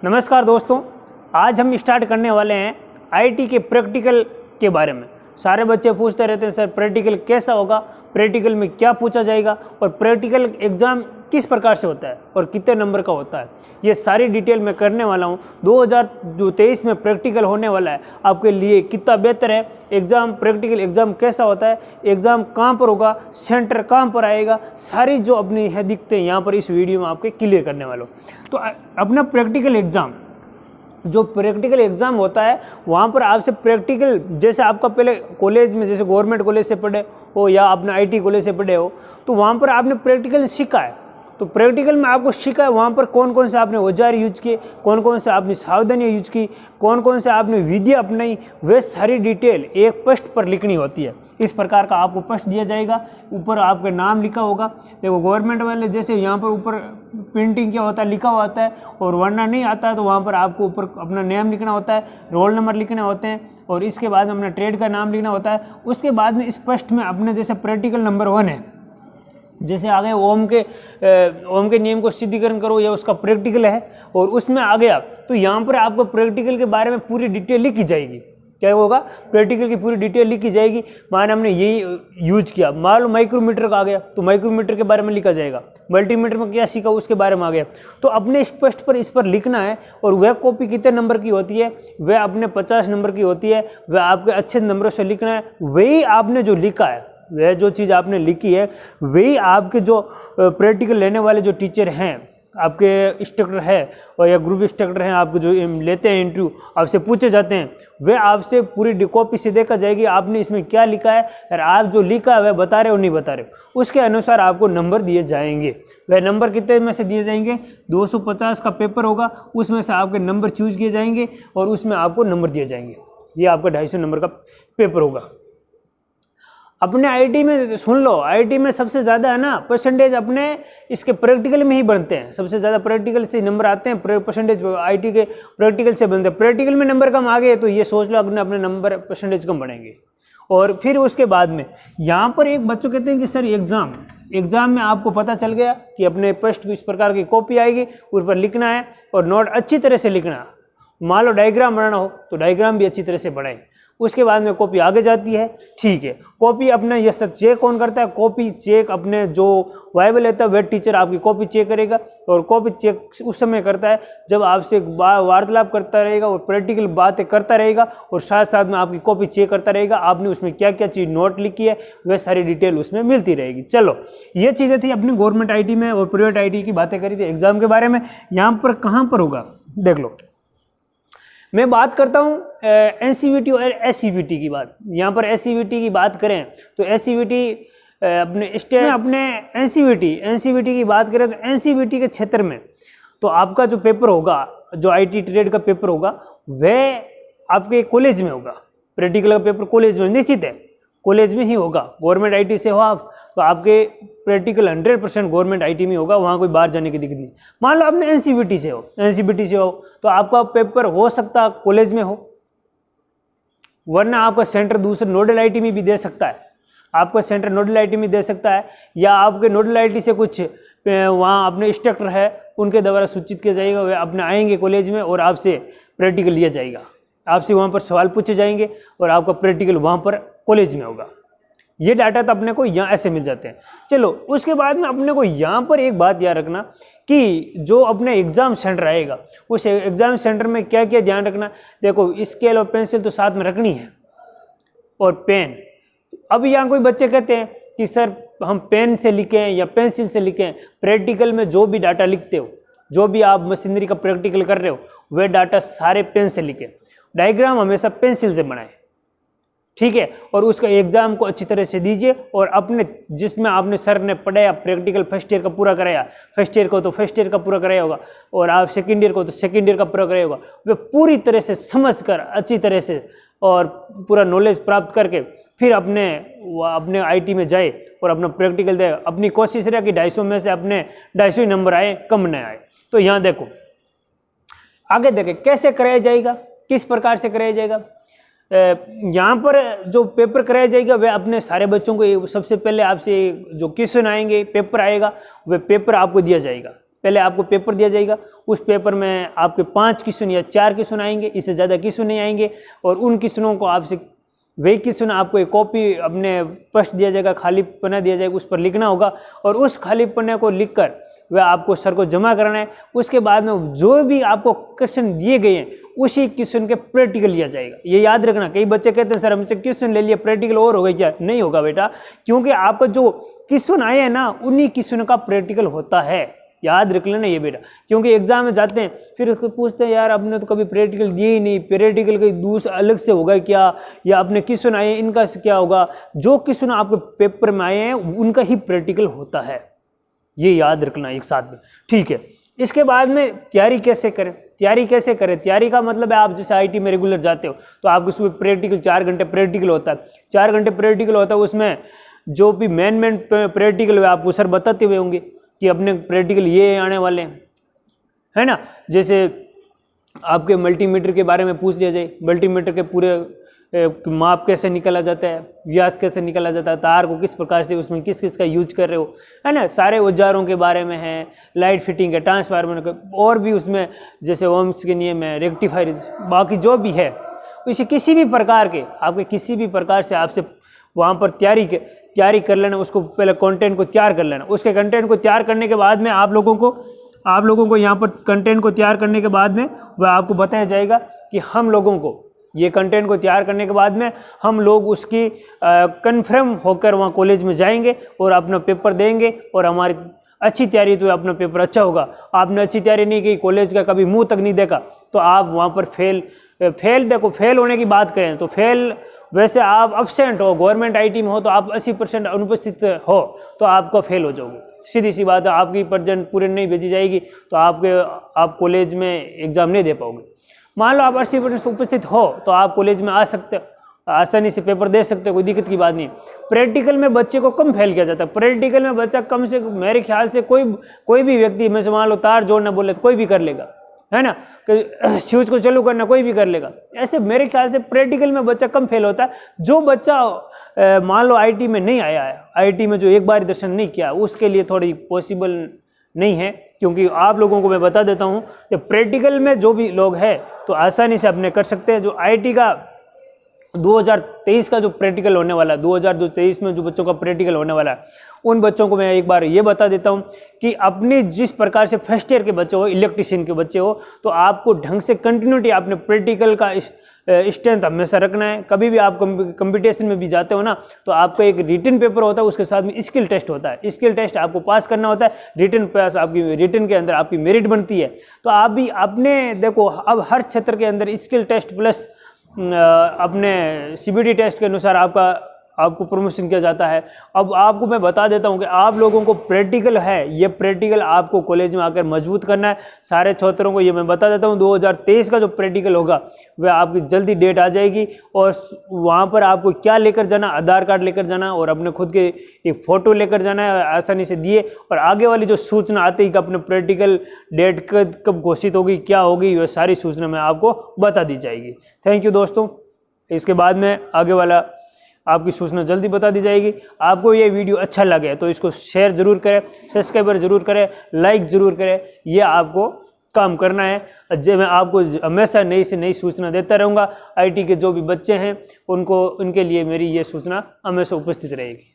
नमस्कार दोस्तों, आज हम स्टार्ट करने वाले हैं आईटी के प्रैक्टिकल के बारे में। सारे बच्चे पूछते रहते हैं सर प्रैक्टिकल कैसा होगा, प्रैक्टिकल में क्या पूछा जाएगा और प्रैक्टिकल एग्ज़ाम किस प्रकार से होता है और कितने नंबर का होता है। ये सारी डिटेल मैं करने वाला हूँ। 2023 में प्रैक्टिकल होने वाला है, आपके लिए कितना बेहतर है एग्ज़ाम, प्रैक्टिकल एग्ज़ाम कैसा होता है, एग्ज़ाम कहाँ पर होगा, सेंटर कहाँ पर आएगा, सारी जो अपनी है दिखते हैं यहाँ पर इस वीडियो में आपके क्लियर करने वाला हूँ। तो अपना प्रैक्टिकल एग्ज़ाम, जो प्रैक्टिकल एग्ज़ाम होता है वहाँ पर आपसे प्रैक्टिकल, जैसे आपका पहले कॉलेज में जैसे गवर्नमेंट कॉलेज से पढ़े हो या आपने आईटी कॉलेज से पढ़े हो तो वहाँ पर आपने प्रैक्टिकल सीखा है। तो प्रैक्टिकल में आपको सीखा है वहाँ पर कौन कौन से आपने औजार यूज किए, कौन कौन से आपने सावधानियाँ यूज की, कौन कौन से आपने विधि अपनाई, वे सारी डिटेल एक पृष्ठ पर लिखनी होती है। इस प्रकार का आपको पृष्ठ दिया जाएगा, ऊपर आपका नाम लिखा होगा। देखो गवर्नमेंट वाले जैसे यहाँ पर ऊपर प्रिंटिंग क्या होता है लिखा हुआ होता है, और वरना नहीं आता है तो वहाँ पर आपको ऊपर अपना नेम लिखना होता है, रोल नंबर लिखने होते हैं और इसके बाद अपना ट्रेड का नाम लिखना होता है। उसके बाद में इस पृष्ठ में अपने जैसे प्रैक्टिकल नंबर 1 है, जैसे आगे ओम के नियम को सिद्धीकरण करो या उसका प्रैक्टिकल है और उसमें आ गया तो यहाँ पर आपको प्रैक्टिकल के बारे में पूरी डिटेल लिखी जाएगी। क्या होगा, प्रैक्टिकल की पूरी डिटेल लिखी जाएगी। मान हमने यही यूज किया, मान लो माइक्रोमीटर का आ गया तो माइक्रोमीटर के बारे में लिखा जाएगा, मल्टीमीटर में क्या सीखा उसके बारे में आ गया। तो अपने स्पष्ट पर इस पर लिखना है और वह कॉपी कितने नंबर की होती है, वह अपने 50 नंबर की होती है, वह आपके अच्छे नंबरों से लिखना है। वही आपने जो लिखा है, वह जो चीज़ आपने लिखी है वही आपके जो प्रैक्टिकल लेने वाले जो टीचर हैं, आपके इंस्ट्रक्टर है और या ग्रुप इंस्ट्रक्टर हैं, आपको जो लेते हैं इंटरव्यू, आपसे पूछे जाते हैं, वे आपसे पूरी कॉपी से देखा जाएगी आपने इसमें क्या लिखा है और आप जो लिखा है वह बता रहे हो नहीं बता रहे हो, उसके अनुसार आपको नंबर दिए जाएंगे। वह नंबर कितने में से दिए जाएंगे, 250 का पेपर होगा, उसमें से आपके नंबर चूज किए जाएंगे और उसमें आपको नंबर दिए जाएंगे। ये आपका 250 नंबर का पेपर होगा। अपने आईटी में सुन लो, आईटी में सबसे ज़्यादा है ना परसेंटेज अपने इसके प्रैक्टिकल में ही बनते हैं, सबसे ज़्यादा प्रैक्टिकल से नंबर आते हैं, परसेंटेज आईटी के प्रैक्टिकल से बनते हैं। प्रैक्टिकल में नंबर कम आ गए तो ये सोच लो अपने नंबर परसेंटेज कम बढ़ेंगे। और फिर उसके बाद में यहाँ पर एक बच्चों कहते हैं कि सर एग्ज़ाम में आपको पता चल गया कि अपने पृष्ठ को इस प्रकार की कॉपी आएगी, उस पर लिखना है और नोट अच्छी तरह से लिखना। मान लो डायग्राम बनाना हो तो डायग्राम भी अच्छी तरह से बनाए। उसके बाद में कॉपी आगे जाती है, ठीक है। कॉपी अपने ये सब चेक कौन करता है, कॉपी चेक अपने जो वाइबल लेता है वह टीचर आपकी कॉपी चेक करेगा और कॉपी चेक उस समय करता है जब आपसे वार्तालाप करता रहेगा और प्रैक्टिकल बातें करता रहेगा और साथ साथ में आपकी कॉपी चेक करता रहेगा, आपने उसमें क्या क्या चीज़ नोट लिखी है वह सारी डिटेल उसमें मिलती रहेगी। चलो, ये चीज़ें थी अपनी गवर्नमेंट आईटी में और प्राइवेट आईटी की बातें करी थी एग्जाम के बारे में। यहाँ पर कहाँ पर होगा देख लो, मैं बात करता हूँ एनसीवीटी और एससीवीटी की बात। यहाँ पर एससीवीटी की बात करें तो एससीवीटी अपने स्टेट में, अपने एनसीवीटी की बात करें तो एनसीवीटी के क्षेत्र में तो आपका जो पेपर होगा, जो आईटी ट्रेड का पेपर होगा वह आपके कॉलेज में होगा। प्रैक्टिकल का पेपर कॉलेज में निश्चित है, कॉलेज में ही होगा। गवर्नमेंट आईटी से हो आप तो आपके प्रैक्टिकल 100% गवर्नमेंट आईटी में होगा, वहाँ कोई बाहर जाने की दिक्कत नहीं। मान लो आपने एनसीवीटी से हो तो आपका पेपर हो सकता है कॉलेज में हो, वरना आपका सेंटर दूसरे नोडल आईटी में भी दे सकता है, आपका सेंटर नोडल आईटी में दे सकता है, या आपके नोडल आईटी से कुछ वहाँ अपने इंस्ट्रक्टर है उनके द्वारा सूचित किया जाएगा, वे अपने आएंगे कॉलेज में और आपसे प्रैक्टिकल लिया जाएगा, आपसे वहाँ पर सवाल पूछे जाएंगे और आपका प्रैक्टिकल वहाँ पर कॉलेज में होगा। ये डाटा तो अपने को यहाँ ऐसे मिल जाते हैं। चलो, उसके बाद में अपने को यहाँ पर एक बात याद रखना कि जो अपने एग्ज़ाम सेंटर आएगा उस एग्ज़ाम सेंटर में क्या क्या ध्यान रखना। देखो, स्केल और पेंसिल तो साथ में रखनी है और पेन। अब यहाँ कोई बच्चे कहते हैं कि सर हम पेन से लिखें या पेंसिल से लिखें। प्रैक्टिकल में जो भी डाटा लिखते हो, जो भी आप मशीनरी का प्रैक्टिकल कर रहे हो वह डाटा सारे पेन से लिखें, डायग्राम हमेशा पेंसिल से बनाएं, ठीक है। और उसका एग्जाम को अच्छी तरह से दीजिए और अपने जिसमें आपने सर ने पढ़ाया प्रैक्टिकल फर्स्ट ईयर का पूरा कराया, फर्स्ट ईयर को तो फर्स्ट ईयर का पूरा कराया होगा और आप सेकंड ईयर को तो सेकंड ईयर का पूरा कराया होगा, वे पूरी तरह से समझकर अच्छी तरह से और पूरा नॉलेज प्राप्त करके फिर अपने आईटी में जाए और अपना प्रैक्टिकल दे। अपनी कोशिश रहे कि 250 में से अपने 250 ही नंबर आए, कम न आए। तो यहाँ देखो, आगे देखें कैसे कराया जाएगा, किस प्रकार से कराया जाएगा। यहाँ पर जो पेपर कराया जाएगा वह अपने सारे बच्चों को सबसे पहले आपसे जो क्वेश्चन आएंगे, पेपर आएगा, वह पेपर आपको दिया जाएगा। पहले आपको पेपर दिया जाएगा, उस पेपर में आपके 5 क्वेश्चन या 4 क्वेश्चन आएंगे, इससे ज़्यादा क्वेश्चन नहीं आएंगे। और उन क्वेश्चनों को आपसे वही क्वेश्चन आपको एक कॉपी अपने प्रश्न दिया जाएगा, खाली पन्ना दिया जाएगा, उस पर लिखना होगा और उस खाली पन्ने को लिखकर वह आपको सर को जमा करना है। उसके बाद में जो भी आपको क्वेश्चन दिए गए हैं उसी क्वेश्चन के प्रैक्टिकल लिया जाएगा। ये याद रखना, कई बच्चे कहते हैं सर हमसे क्वेश्चन ले लिया प्रैक्टिकल और हो गई क्या? नहीं होगा बेटा, क्योंकि आपको जो क्वेश्चन आए हैं ना उन्हीं क्वेश्चन का प्रैक्टिकल होता है, याद रख लेना ये बेटा। क्योंकि एग्जाम में जाते हैं फिर पूछते हैं यार आपने तो कभी प्रैक्टिकल दिए ही नहीं, प्रैक्टिकल कहीं दूसरा अलग से होगा क्या, या अपने क्वेश्चन आए हैं इनका क्या होगा? जो क्वेश्चन आपके पेपर में आए हैं उनका ही प्रैक्टिकल होता है, ये याद रखना एक साथ में, ठीक है। इसके बाद में तैयारी कैसे करें? तैयारी कैसे करें? तैयारी का मतलब है आप जैसे आईटी में रेगुलर जाते हो तो आपको उसमें प्रैक्टिकल 4 घंटे प्रैक्टिकल होता है, 4 घंटे प्रैक्टिकल होता है। उसमें जो भी मेन प्रैक्टिकल है आपको सर बताते हुए होंगे कि अपने प्रैक्टिकल ये आने वाले हैं, है ना। जैसे आपके मल्टीमीटर के बारे में पूछ लिया जाए, मल्टीमीटर के पूरे माप कैसे निकाला जाता है, व्यास कैसे निकाला जाता है, तार को किस प्रकार से उसमें किस किस का यूज कर रहे हो, है ना। सारे औजारों के बारे में है, लाइट फिटिंग है, ट्रांसफार्मर का, और भी उसमें जैसे ओम्स के नियम है, रेक्टिफायर, बाकी जो भी है इसे किसी भी प्रकार के आपके किसी भी प्रकार से आपसे वहाँ पर तैयारी कर लेना। उसको पहले कंटेंट को तैयार कर लेना। उसके कंटेंट को तैयार करने के बाद में आप लोगों को यहाँ पर कंटेंट को तैयार करने के बाद में वह आपको बताया जाएगा कि हम लोगों को ये कंटेंट को तैयार करने के बाद में हम लोग उसकी कन्फर्म होकर वहाँ कॉलेज में जाएंगे और अपना पेपर देंगे। और हमारी अच्छी तैयारी तो अपना पेपर अच्छा होगा। आपने अच्छी तैयारी नहीं की, कॉलेज का कभी मुंह तक नहीं देखा, तो आप वहाँ पर फेल होने की बात करें तो फेल, वैसे आप एब्सेंट हो, गवर्नमेंट आईटी में हो तो आप 80% अनुपस्थित हो तो आपका फेल हो जाओगे, सीधी सी बात है। आपकी प्रेजेंट पूरी नहीं भेजी जाएगी तो आप कॉलेज में एग्ज़ाम नहीं दे पाओगे। मान लो आप 80% उपस्थित हो तो आप कॉलेज में आ सकते हो, आसानी से पेपर दे सकते हो, कोई दिक्कत की बात नहीं। प्रैक्टिकल में बच्चे को कम फेल किया जाता है। प्रैक्टिकल में बच्चा कम से मेरे ख्याल से कोई भी व्यक्ति में से मान लो तार जोड़ना बोले तो कोई भी कर लेगा, है ना, कि स्विच को चालू करना कोई भी कर लेगा। ऐसे मेरे ख्याल से प्रैक्टिकल में बच्चा कम फेल होता है। जो बच्चा मान लो आईटी में नहीं आया है, आईटी में जो एक बार दर्शन नहीं किया, उसके लिए थोड़ी पॉसिबल नहीं है। क्योंकि आप लोगों को मैं बता देता हूँ कि प्रैक्टिकल में जो भी लोग हैं तो आसानी से अपने कर सकते हैं। जो आईटी का 2023 का जो प्रैक्टिकल होने वाला है, 2023 में जो बच्चों का प्रैक्टिकल होने वाला है, उन बच्चों को मैं एक बार ये बता देता हूँ कि अपने जिस प्रकार से फर्स्ट ईयर के बच्चे हो, इलेक्ट्रिशियन के बच्चे हो, तो आपको ढंग से कंटिन्यूटी अपने प्रैक्टिकल का स्ट्रेंथ हमेशा रखना है। कभी भी आप कंपटीशन में भी जाते हो ना तो आपका एक रिटन पेपर होता है, उसके साथ में स्किल टेस्ट होता है। स्किल टेस्ट आपको पास करना होता है, रिटन पास आपकी रिटन के अंदर आपकी मेरिट बनती है। तो आप भी अपने देखो अब हर क्षेत्र के अंदर स्किल टेस्ट प्लस अपने सीबीटी टेस्ट के अनुसार आपको प्रमोशन किया जाता है। अब आपको मैं बता देता हूं कि आप लोगों को प्रैक्टिकल है, ये प्रैक्टिकल आपको कॉलेज में आकर मजबूत करना है। सारे छात्रों को ये मैं बता देता हूं 2023 का जो प्रैक्टिकल होगा वह आपकी जल्दी डेट आ जाएगी। और वहां पर आपको क्या लेकर जाना, आधार कार्ड लेकर जाना और अपने खुद के एक फ़ोटो लेकर जाना है, आसानी से दिए। और आगे वाली जो सूचना आती है कि अपने प्रैक्टिकल डेट कब घोषित होगी, क्या होगी, वह सारी सूचना मैं आपको बता दी जाएगी। थैंक यू दोस्तों। इसके बाद में आगे वाला आपकी सूचना जल्दी बता दी जाएगी। आपको ये वीडियो अच्छा लगे तो इसको शेयर जरूर करें, सब्सक्राइबर जरूर करें, लाइक जरूर करें। ये आपको काम करना है। मैं आपको हमेशा नई से नई सूचना देता रहूँगा। आईटी के जो भी बच्चे हैं उनके लिए मेरी ये सूचना हमेशा उपस्थित रहेगी।